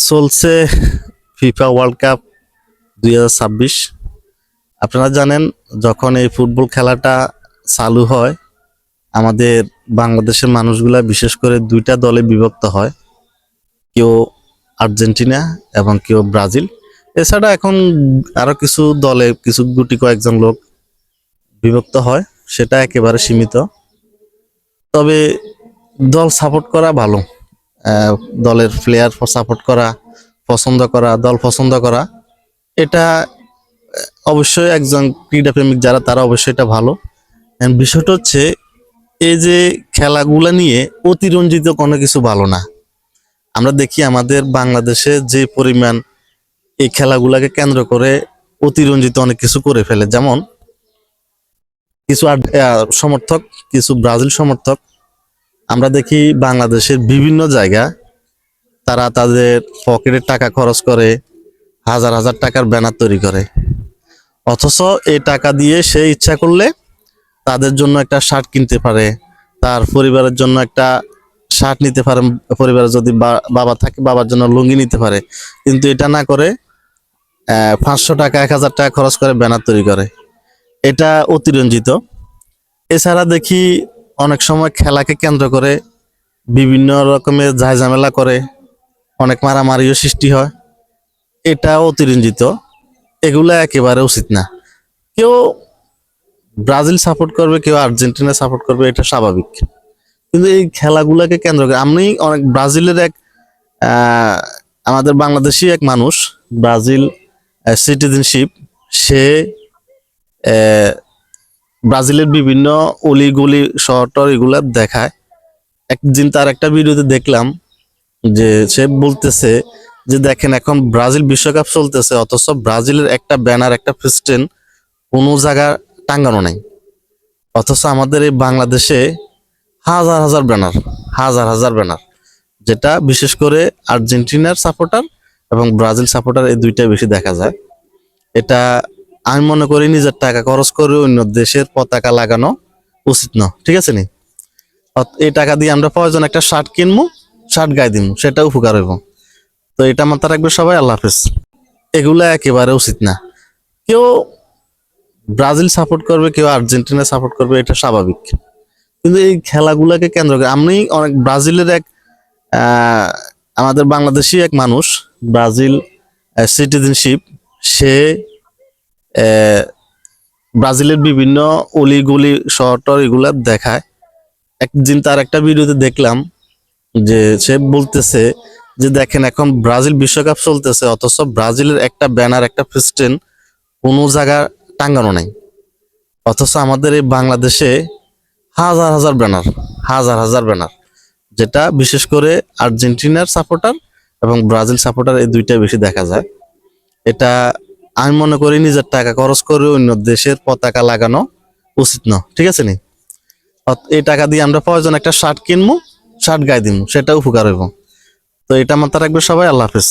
চলছে FIFA world cup 2026। আপনারা জানেন যখন এই ফুটবল খেলাটা চালু হয় আমাদের বাংলাদেশের মানুষগুলা বিশেষ করে দুইটা দলে বিভক্ত হয়, কেউ আর্জেন্টিনা এবং কেউ ব্রাজিল। এছাড়া এখন আরো কিছু দলে কিছু গুটি কয়েকজন লোক বিভক্ত হয়, সেটা একেবারে সীমিত। তবে দল সাপোর্ট করা ভালো, দলের প্লেয়ার সাপোর্ট করা, পছন্দ করা, দল পছন্দ করা, এটা অবশ্যই একজন ক্রীড়াপ্রেমিক যারা তারা অবশ্যই এটা ভালো। বিষয়টা হচ্ছে এই যে খেলাগুলা নিয়ে অতিরঞ্জিত কোনো কিছু ভালো না। আমরা দেখি আমাদের বাংলাদেশে যে পরিমাণ এই খেলাগুলাকে কেন্দ্র করে অতিরঞ্জিত অনেক কিছু করে ফেলে, যেমন কিছু সমর্থক, কিছু ব্রাজিল সমর্থক আমরা দেখি বাংলাদেশের বিভিন্ন জায়গা তারা তাদের পকেটের টাকা খরচ করে হাজার হাজার টাকার ব্যানার তৈরি করে, অথচ এই টাকা দিয়ে সে ইচ্ছা করলে তাদের জন্য একটা শার্ট কিনতে পারে, তার পরিবারের জন্য একটা শার্ট নিতে পারে, পরিবারে যদি বাবা থাকে বাবার জন্য লুঙ্গি নিতে পারে, কিন্তু এটা না করে 500 টাকা 1000 টাকা খরচ করে ব্যানার তৈরি করে। এটা অতিরঞ্জিত। এছাড়া দেখি অনেক সময় খেলাকে কেন্দ্র করে বিভিন্ন রকমের ঝামেলা করে, অনেক মারামারিও সৃষ্টি হয়, এটা অতিরঞ্জিত। এগুলা একেবারে উচিত না। কেউ ব্রাজিল সাপোর্ট করবে, কেউ আর্জেন্টিনা সাপোর্ট করবে, এটা স্বাভাবিক। কিন্তু এই খেলাগুলাকে কেন্দ্র করে আমি অনেক ব্রাজিলের এক আমাদের বাংলাদেশি এক মানুষ, ব্রাজিল সিটিজেনশিপ, সে ব্রাজিলের বিভিন্ন অলিগলি শহর এগুলা দেখায়। একদিন তার একটা ভিডিওতে দেখলাম যে সে বলতেছে যে দেখেন এখন ব্রাজিল বিশ্বকাপ চলতেছে, অথচ ব্রাজিলের একটা ব্যানার, একটা ফেস্টেন কোনো জায়গা টাঙ্গানো নাই, অথচ আমাদের এই বাংলাদেশে হাজার হাজার ব্যানার, হাজার হাজার ব্যানার, যেটা বিশেষ করে আর্জেন্টিনার সাপোর্টার এবং ব্রাজিল সাপোর্টার এই দুইটাই বেশি দেখা যায়। এটা আমি মনে করি নিজের টাকা খরচ করে অন্য দেশের পতাকা লাগানো উচিত না, ঠিক আছে নি? এই টাকা দিয়ে আমরা প্রয়োজন একটা শার্ট কিনবো, শার্ট গায়ে দিব, সেটা উপকার হইব। তো এটা মাথায় রাখবে সবাই। আল্লাহ হাফেজ। এগুলা একেবারে উচিত না। কেউ ব্রাজিল সাপোর্ট করবে, কেউ আর্জেন্টিনা সাপোর্ট করবে, এটা স্বাভাবিক। কিন্তু এই খেলাগুলাকে কেন্দ্র করে আমি অনেক ব্রাজিলের এক আমাদের বাংলাদেশি এক মানুষ, ব্রাজিল সিটিজেনশিপ, সে ব্রাজিলের বিভিন্ন অলিগলি শহর এগুলা দেখায়। একদিন তার একটা ভিডিওতে দেখলাম যে সে বলতেছে যে দেখেন এখন ব্রাজিল বিশ্বকাপ চলতেছে, অথচ ব্রাজিলের একটা ব্যানার, একটা ফেস্টেন কোনো জায়গা টাঙ্গানো নাই, অথচ আমাদের এই বাংলাদেশে হাজার হাজার ব্যানার, হাজার হাজার ব্যানার, যেটা বিশেষ করে আর্জেন্টিনার সাপোর্টার এবং ব্রাজিল সাপোর্টার এই দুইটাই বেশি দেখা যায়। এটা আমি মনে করি নিজের টাকা খরচ করে অন্য দেশের পতাকা লাগানো উচিত না, ঠিক আছে নি? এই টাকা দিয়ে আমরা প্রয়োজন একটা শার্ট কিনবো, শার্ট গায়ে দিব, সেটা উপকার হইব। তো এটা মাথায় রাখবে সবাই। আল্লাহ হাফেজ।